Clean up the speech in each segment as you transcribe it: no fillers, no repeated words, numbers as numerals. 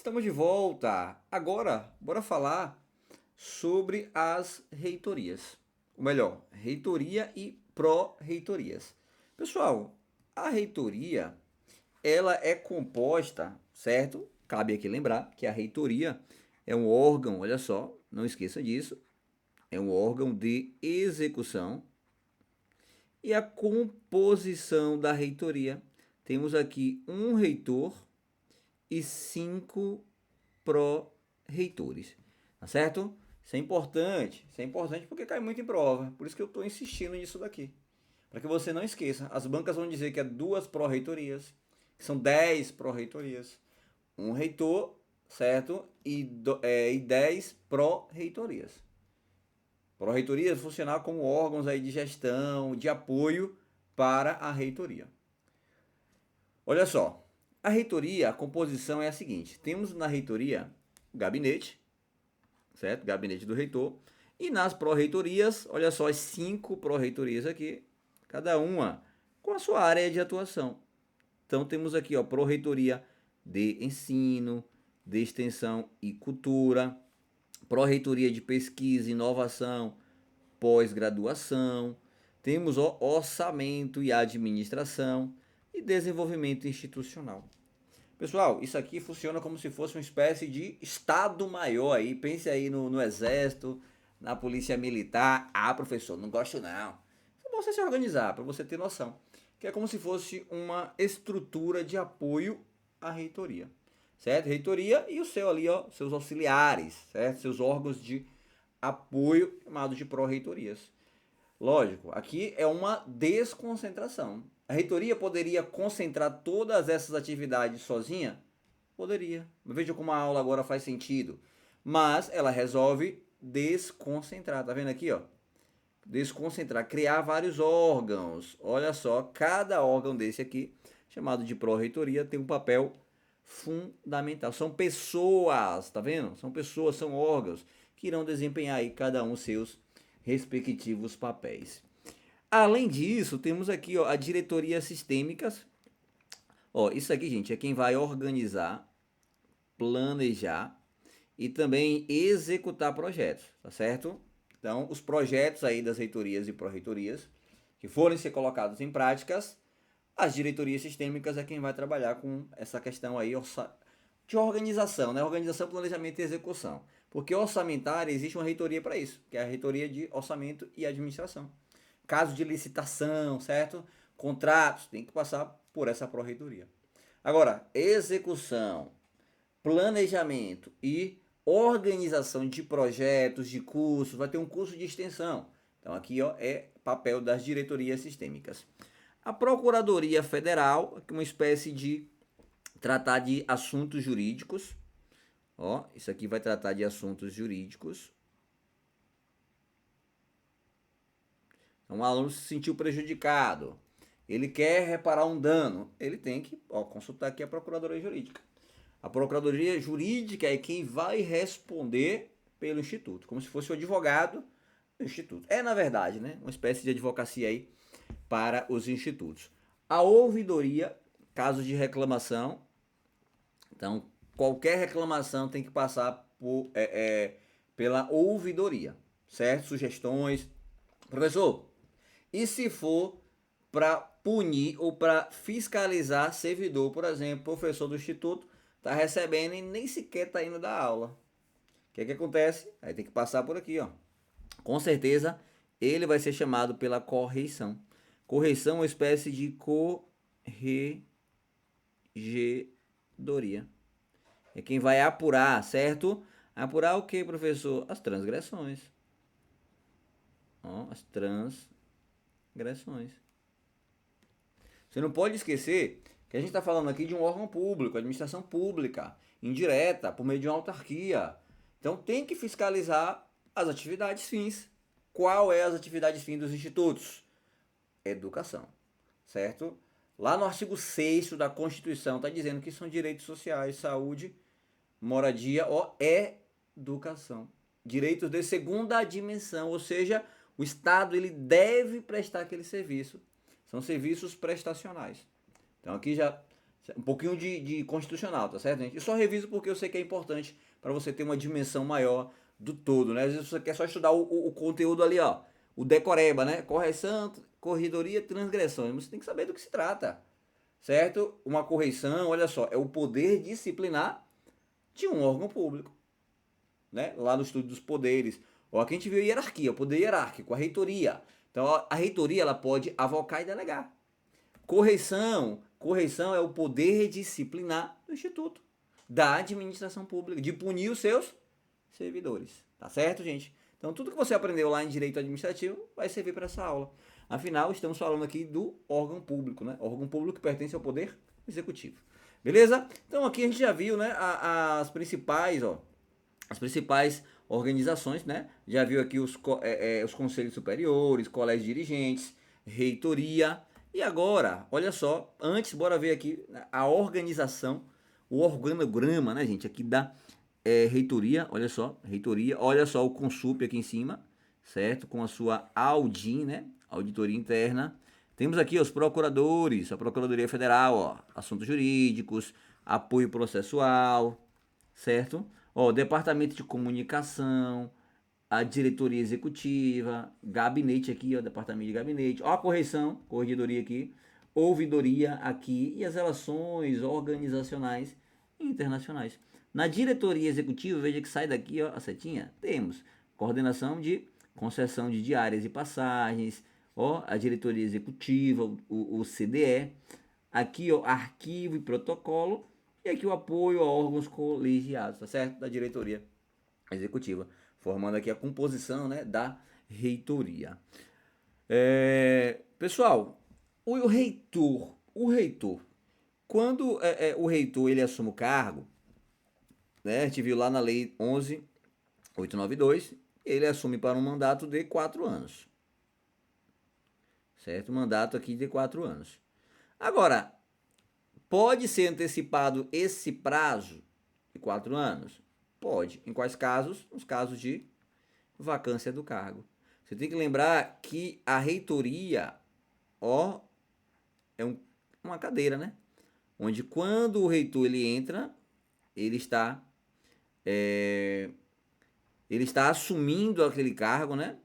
Estamos de volta. Agora, bora falar sobre as reitorias. Ou melhor, reitoria e pró-reitorias. Pessoal, a reitoria, ela é composta, certo? Cabe aqui lembrar que a reitoria é um órgão, olha só, não esqueça disso, é um órgão de execução. E a composição da reitoria, temos aqui um reitor e 5 pró-reitores, tá certo? Isso é importante porque cai muito em prova, por isso que eu estou insistindo nisso daqui. Para que você não esqueça, as bancas vão dizer que é 2 pró-reitorias, que são 10 pró-reitorias, um reitor, certo? E 10 pró-reitorias. Pró-reitorias funcionar como órgãos aí de gestão, de apoio para a reitoria. Olha só, a reitoria, a composição é a seguinte: temos na reitoria o gabinete, certo? Gabinete do reitor. E nas pró-reitorias, olha só, as 5 pró-reitorias aqui, cada uma com a sua área de atuação. Então temos aqui, ó, pró-reitoria de ensino, de extensão e cultura, pró-reitoria de pesquisa, inovação, pós-graduação, temos orçamento e administração e desenvolvimento institucional. Pessoal, isso aqui funciona como se fosse uma espécie de estado maior aí. Pense aí no exército, na polícia militar. Ah, professor, não gosto não. É bom você se organizar, para você ter noção. Que é como se fosse uma estrutura de apoio à reitoria. Certo? Reitoria e o seu ali, ó, seus auxiliares, certo? Seus órgãos de apoio, chamados de pró-reitorias. Lógico, aqui é uma desconcentração. A reitoria poderia concentrar todas essas atividades sozinha? Poderia. Veja como a aula agora faz sentido. Mas ela resolve desconcentrar. Tá vendo aqui, ó? Desconcentrar, criar vários órgãos. Olha só, cada órgão desse aqui, chamado de pró-reitoria, tem um papel fundamental. São pessoas, tá vendo? São pessoas, são órgãos que irão desempenhar aí cada um seus respectivos papéis. Além disso, temos aqui, ó, a diretoria sistêmicas. Ó, isso aqui, gente, é quem vai organizar, planejar e também executar projetos, tá certo? Então, os projetos aí das reitorias e pró-reitorias que forem ser colocados em práticas, as diretorias sistêmicas é quem vai trabalhar com essa questão aí de organização, né? Organização, planejamento e execução. Porque orçamentária existe uma reitoria para isso, que é a reitoria de orçamento e administração. Caso de licitação, certo? Contratos, tem que passar por essa pró-reitoria. Agora, execução, planejamento e organização de projetos, de cursos, vai ter um curso de extensão. Então aqui, ó, é papel das diretorias sistêmicas. A Procuradoria Federal, que é uma espécie de tratar de assuntos jurídicos. Ó, isso aqui vai tratar de assuntos jurídicos. Um aluno se sentiu prejudicado. Ele quer reparar um dano. Ele tem que consultar aqui a Procuradoria Jurídica. A Procuradoria Jurídica é quem vai responder pelo Instituto, como se fosse o advogado do Instituto. É, na verdade, né, uma espécie de advocacia aí para os institutos. A ouvidoria, casos de reclamação. Então, qualquer reclamação tem que passar pela ouvidoria, certo? Sugestões. Professor, e se for para punir ou para fiscalizar servidor, por exemplo, professor do instituto, está recebendo e nem sequer está indo dar aula. O que acontece? Aí tem que passar por aqui, ó. Com certeza, ele vai ser chamado pela correição. Correição é uma espécie de corregedoria. É quem vai apurar, certo? Apurar o que, professor? As transgressões. Ó, as transgressões. Você não pode esquecer que a gente está falando aqui de um órgão público, administração pública, indireta, por meio de uma autarquia. Então tem que fiscalizar as atividades fins. Qual é as atividades fins dos institutos? Educação, certo? Lá no artigo 6º da Constituição está dizendo que são direitos sociais, saúde, moradia ou educação. Direitos de segunda dimensão, ou seja, o Estado ele deve prestar aquele serviço. São serviços prestacionais. Então aqui já Um pouquinho de constitucional, tá certo, gente? Eu só reviso porque eu sei que é importante para você ter uma dimensão maior do todo, né? Às vezes você quer só estudar o conteúdo ali, ó. O decoreba, né? Correção, corredoria, transgressões. Você tem que saber do que se trata, certo? Uma correção, olha só, é o poder disciplinar de um órgão público, né? Lá no estudo dos poderes. Ó, aqui a gente viu a hierarquia, o poder hierárquico, a reitoria. Então, a reitoria ela pode avocar e delegar. Correção é o poder disciplinar do Instituto, da administração pública, de punir os seus servidores. Tá certo, gente? Então, tudo que você aprendeu lá em direito administrativo vai servir para essa aula. Afinal, estamos falando aqui do órgão público, né? Órgão público que pertence ao poder executivo. Beleza? Então, aqui a gente já viu, né, as principais, ó, as principais organizações, né? Já viu aqui os conselhos superiores, colégios dirigentes, reitoria. E agora, olha só, antes, bora ver aqui a organização, o organograma, né, gente, aqui da reitoria, olha só o Consup aqui em cima, certo? Com a sua AUDIN, né? Auditoria Interna. Temos aqui os procuradores, a Procuradoria Federal, ó, assuntos jurídicos, apoio processual, certo? Ó, Departamento de Comunicação, a diretoria executiva, gabinete aqui, ó, departamento de gabinete, ó, a corregedoria aqui, ouvidoria aqui e as relações organizacionais internacionais. Na diretoria executiva, veja que sai daqui, ó, a setinha, temos coordenação de concessão de diárias e passagens, ó, a diretoria executiva, o CDE, aqui, ó, arquivo e protocolo, e aqui o apoio a órgãos colegiados, tá certo? Da diretoria executiva, formando aqui a composição, né, da reitoria. Pessoal, o reitor, quando o reitor ele assume o cargo, né, a gente viu lá na lei 11.892, ele assume para um mandato de 4 anos, certo? Mandato aqui de 4 anos. Agora, pode ser antecipado esse prazo de 4 anos? Pode. Em quais casos? Nos casos de vacância do cargo. Você tem que lembrar que a reitoria, ó, é uma cadeira, né? Onde quando o reitor ele entra, ele está assumindo aquele cargo, né?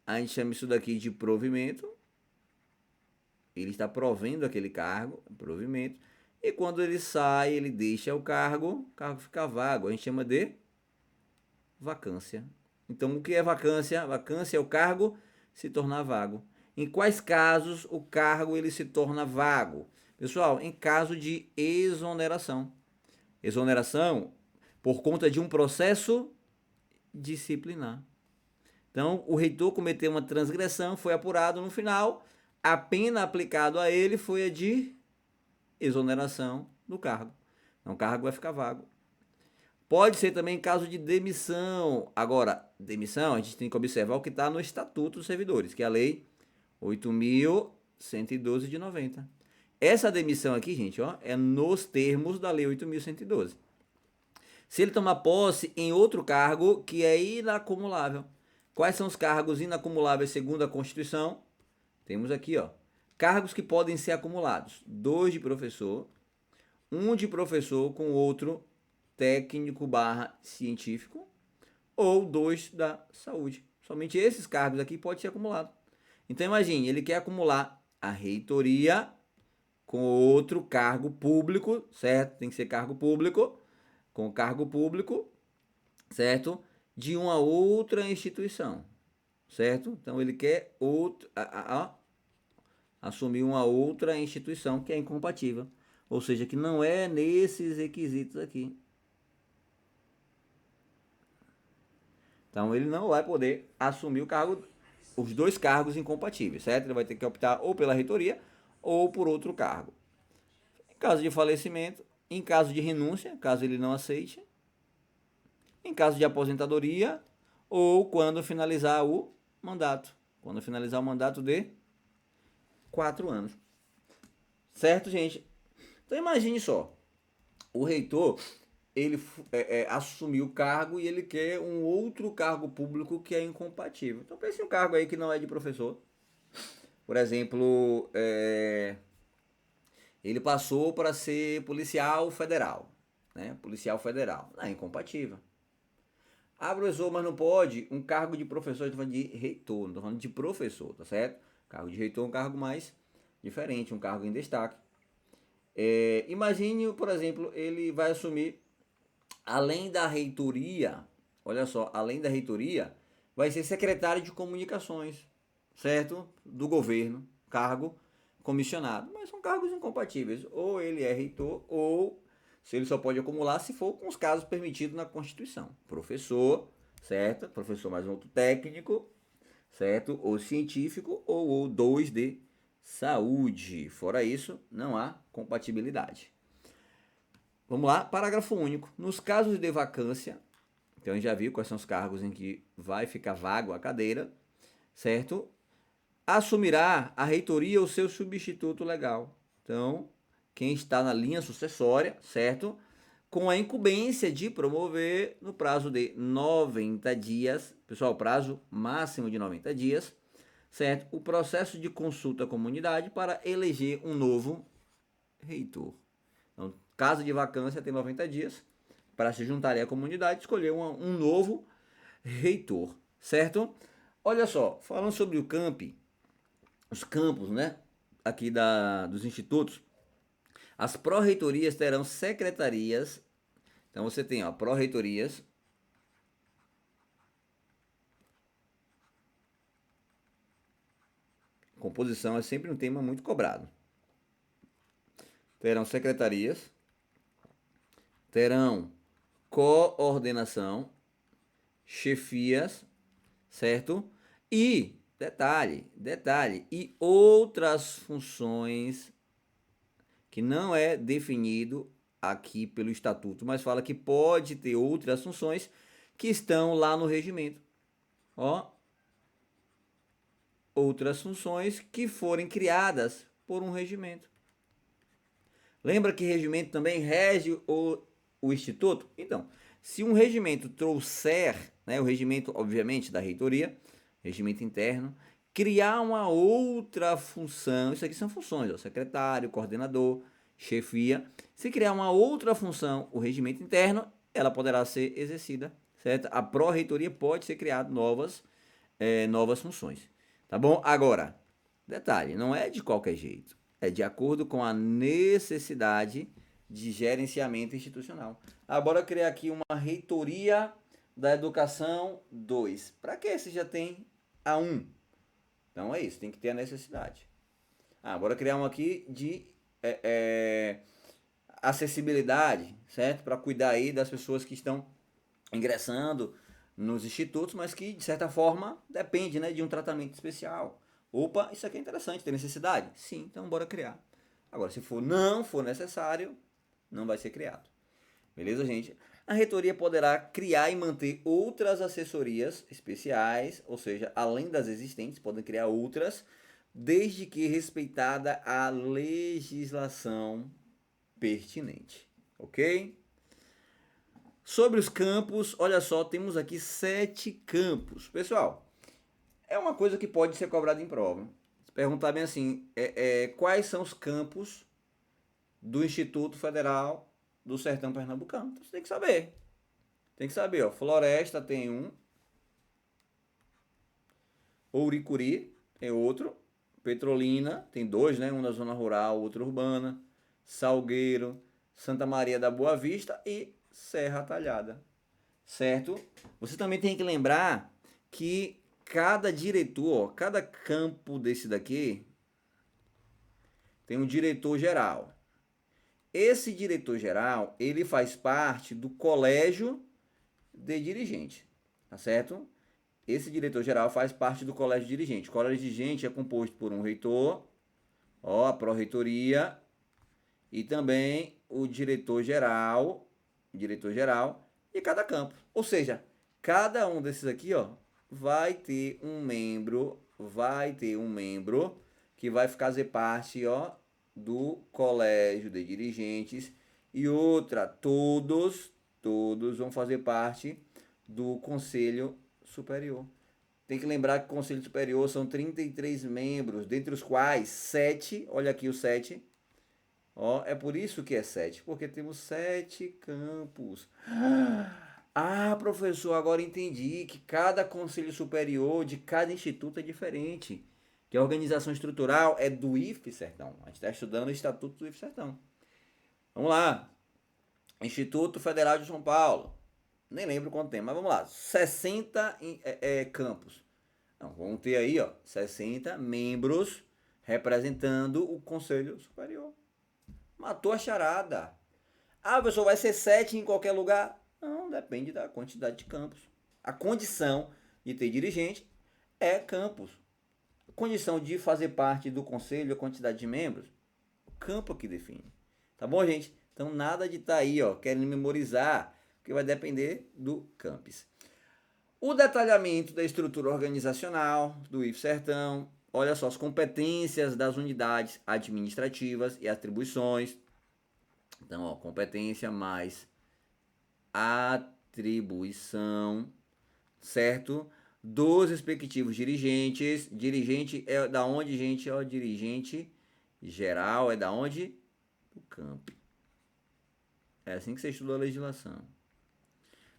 A gente chama isso daqui de provimento. Ele está provendo aquele cargo, provimento. E quando ele sai, ele deixa o cargo fica vago. A gente chama de vacância. Então, o que é vacância? Vacância é o cargo se tornar vago. Em quais casos o cargo ele se torna vago? Pessoal, em caso de exoneração. Exoneração por conta de um processo disciplinar. Então, o reitor cometeu uma transgressão, foi apurado no final, a pena aplicada a ele foi a de exoneração do cargo. Então, o cargo vai ficar vago. Pode ser também em caso de demissão. Agora, demissão, a gente tem que observar o que está no Estatuto dos Servidores, que é a Lei 8.112 de 90. Essa demissão aqui, gente, ó, é nos termos da Lei 8.112. Se ele tomar posse em outro cargo que é inacumulável. Quais são os cargos inacumuláveis segundo a Constituição? Temos aqui, ó, cargos que podem ser acumulados. 2 de professor, 1 de professor com outro técnico / científico, ou 2 da saúde. Somente esses cargos aqui podem ser acumulados. Então imagine, ele quer acumular a reitoria com outro cargo público, certo? Tem que ser cargo público, com cargo público, certo? De uma outra instituição, certo? Então ele quer assumir uma outra instituição que é incompatível, ou seja, que não é nesses requisitos aqui. Então ele não vai poder assumir os 2 cargos incompatíveis, certo? Ele vai ter que optar ou pela reitoria ou por outro cargo. Em caso de falecimento, em caso de renúncia, caso ele não aceite, em caso de aposentadoria ou quando finalizar o mandato. Quando finalizar o mandato de 4 anos. Certo, gente? Então imagine só, o reitor ele assumiu o cargo e ele quer um outro cargo público que é incompatível. Então pense um cargo aí que não é de professor. Por exemplo, Ele passou para ser policial federal, né? Policial federal. Não é incompatível. Ah, professor, mas não pode um cargo de professor, estou falando de reitor, não estou falando de professor, tá certo? Cargo de reitor é um cargo mais diferente, um cargo em destaque. Imagine, por exemplo, ele vai assumir, além da reitoria, olha só, além da reitoria, vai ser secretário de comunicações, certo? Do governo, cargo comissionado. Mas são cargos incompatíveis. Ou ele é reitor, ou se ele só pode acumular se for com os casos permitidos na Constituição. Professor, certo? Professor mais um outro técnico, certo? Ou científico, ou 2 de saúde. Fora isso, não há compatibilidade. Vamos lá, parágrafo único. Nos casos de vacância, então a gente já viu quais são os cargos em que vai ficar vago a cadeira, certo? Assumirá a reitoria o seu substituto legal. Então, quem está na linha sucessória, certo? Com a incumbência de promover no prazo de 90 dias, pessoal, prazo máximo de 90 dias, certo? O processo de consulta à comunidade para eleger um novo reitor. Então, caso de vacância, tem 90 dias para se juntar à comunidade e escolher um novo reitor, certo? Olha só, falando sobre o campi, os campos, né, aqui dos institutos, as pró-reitorias terão secretarias. Então você tem, ó, pró-reitorias, composição é sempre um tema muito cobrado. Terão secretarias, terão coordenação, chefias, certo? E, detalhe, e outras funções que não é definido aqui pelo estatuto, mas fala que pode ter outras funções que estão lá no regimento. Ó, outras funções que forem criadas por um regimento. Lembra que regimento também rege o instituto? Então, se um regimento trouxer, né, o regimento, obviamente, da reitoria, regimento interno, criar uma outra função, isso aqui são funções, ó, secretário, coordenador, chefia. Se criar uma outra função, o regimento interno, ela poderá ser exercida, certo? A pró-reitoria pode ser criada novas funções, tá bom? Agora, detalhe, não é de qualquer jeito, é de acordo com a necessidade de gerenciamento institucional. Agora criar aqui uma reitoria da educação 2. Para que se já tem a 1? Então é isso, tem que ter a necessidade. Agora criar um aqui de acessibilidade, certo? Para cuidar aí das pessoas que estão ingressando nos institutos, mas que de certa forma depende, né, de um tratamento especial. Opa, isso aqui é interessante, tem necessidade? Sim, então bora criar. Agora, se não for necessário, não vai ser criado. Beleza, gente? A reitoria poderá criar e manter outras assessorias especiais, ou seja, além das existentes, podem criar outras, desde que respeitada a legislação pertinente, ok? Sobre os campos, olha só, temos aqui 7 campos. Pessoal, é uma coisa que pode ser cobrada em prova. Se perguntar bem assim, quais são os campos do Instituto Federal do Sertão Pernambucano? Então, você tem que saber. Tem que saber, ó. Floresta tem um. Ouricuri tem outro. Petrolina tem 2, né? Um na zona rural, outro urbana. Salgueiro, Santa Maria da Boa Vista e Serra Talhada. Certo? Você também tem que lembrar que cada diretor, ó, cada campo desse daqui tem um diretor geral. Esse diretor geral, ele faz parte do colégio de dirigente, tá certo? Esse diretor geral faz parte do colégio de dirigente. O colégio de dirigente é composto por um reitor, ó, a pró-reitoria e também o diretor geral e cada campo. Ou seja, cada um desses aqui, ó, vai ter um membro que vai fazer parte, ó, do colégio de dirigentes e outra, todos vão fazer parte do conselho superior. Tem que lembrar que o conselho superior são 33 membros, dentre os quais 7, olha aqui os 7, Ó, é por isso que é 7, porque temos 7 campos. Ah, professor, agora entendi que cada conselho superior de cada instituto é diferente. Que a organização estrutural é do IFE Sertão. A gente está estudando o Estatuto do IFE Sertão. Vamos lá. Instituto Federal de São Paulo. Nem lembro quanto tem, mas vamos lá. 60 campos. Então, vamos ter aí, ó, 60 membros representando o Conselho Superior. Matou a charada. Ah, professor, vai ser 7 em qualquer lugar? Não, depende da quantidade de campos. A condição de ter dirigente é campos. A condição de fazer parte do conselho, a quantidade de membros, o campo que define. Tá bom, gente? Então nada de estar aí, ó, querendo memorizar, porque vai depender do campus. O detalhamento da estrutura organizacional do IFE Sertão. Olha só, as competências das unidades administrativas e atribuições. Então, ó, competência mais atribuição, certo? Dos respectivos dirigentes. Dirigente é da onde, gente? Ó, dirigente geral é da onde? Do campo. É assim que você estuda a legislação.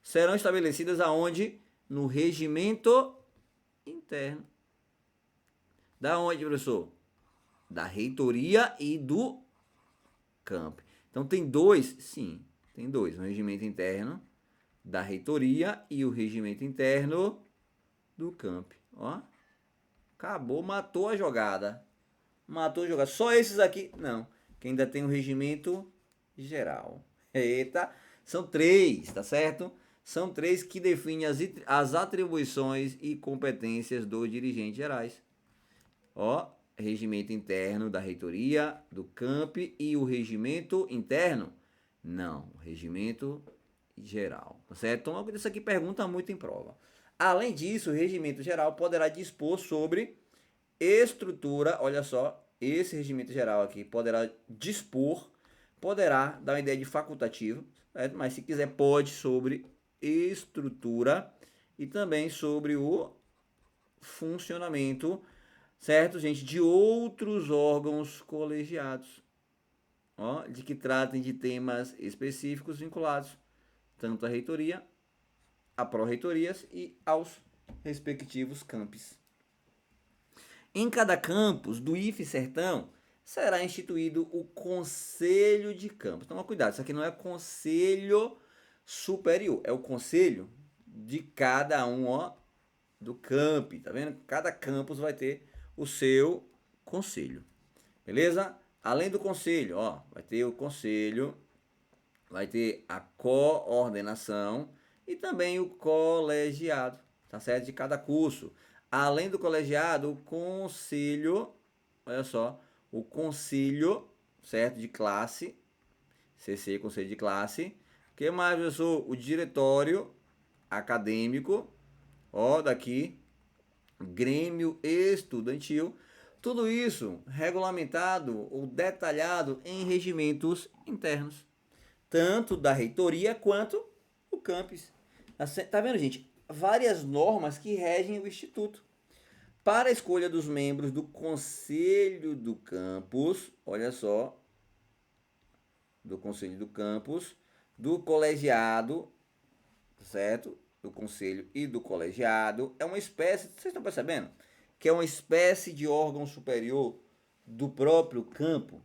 Serão estabelecidas aonde? No regimento interno. Da onde, professor? Da reitoria e do campo. Então tem dois? Sim, tem dois. O regimento interno da reitoria e o regimento interno do campo. Ó, acabou, matou a jogada. Matou a jogada. Só esses aqui? Não. Que ainda tem o regimento geral. Eita, são 3, tá certo? São 3 que definem as atribuições e competências dos dirigentes gerais. Ó, regimento interno da reitoria, do camp e o regimento interno? Não, regimento geral, tá certo? Então, isso aqui pergunta muito em prova. Além disso, o regimento geral poderá dispor sobre estrutura, olha só, esse regimento geral aqui poderá dispor, poderá dar uma ideia de facultativo, certo? Mas se quiser pode sobre estrutura e também sobre o funcionamento, certo, gente, de outros órgãos colegiados, ó, de que tratem de temas específicos vinculados tanto à reitoria, a pró-reitorias e aos respectivos campos. Em cada campus do IFE Sertão será instituído o Conselho de Campus. Toma cuidado, isso aqui não é Conselho Superior, é o Conselho de cada um, ó, do camp, tá vendo? Cada campus vai ter o seu conselho, beleza? Além do conselho, ó, vai ter o conselho, vai ter a coordenação e também o colegiado, tá certo? De cada curso. Além do colegiado, o conselho, olha só, o conselho, certo? De classe, CC, conselho de classe. O que mais, professor? O diretório acadêmico, ó, daqui, Grêmio Estudantil. Tudo isso regulamentado ou detalhado em regimentos internos, tanto da reitoria quanto do campus. Tá vendo, gente? Várias normas que regem o instituto. Para a escolha dos membros do conselho do campus, olha só, do conselho do campus, do colegiado, certo? Do conselho e do colegiado, é uma espécie, vocês estão percebendo? Que é uma espécie de órgão superior do próprio campo.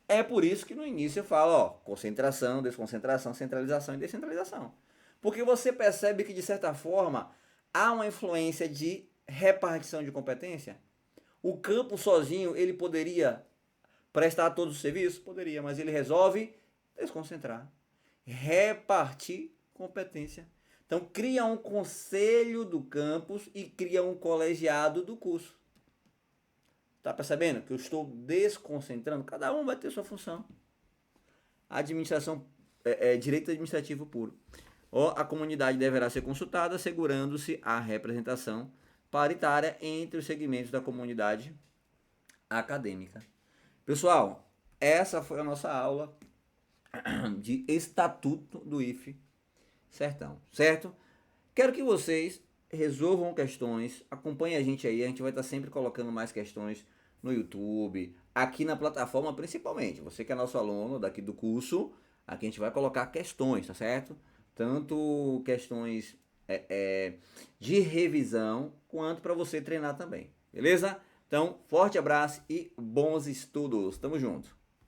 É por isso que no início eu falo, ó, concentração, desconcentração, centralização e descentralização. Porque você percebe que, de certa forma, há uma influência de repartição de competência. O campo sozinho, ele poderia prestar todos os serviços? Poderia, mas ele resolve desconcentrar. Repartir competência. Então, cria um conselho do campus e cria um colegiado do curso. Tá percebendo que eu estou desconcentrando? Cada um vai ter sua função. Administração, direito administrativo puro. Ó, a comunidade deverá ser consultada, assegurando-se a representação paritária entre os segmentos da comunidade acadêmica. Pessoal, essa foi a nossa aula de Estatuto do IFE Sertão, certo? Quero que vocês resolvam questões, acompanhem a gente aí, a gente vai estar sempre colocando mais questões no YouTube, aqui na plataforma principalmente. Você que é nosso aluno daqui do curso, aqui a gente vai colocar questões, tá certo? Tanto questões de revisão, quanto para você treinar também. Beleza? Então, forte abraço e bons estudos. Tamo junto.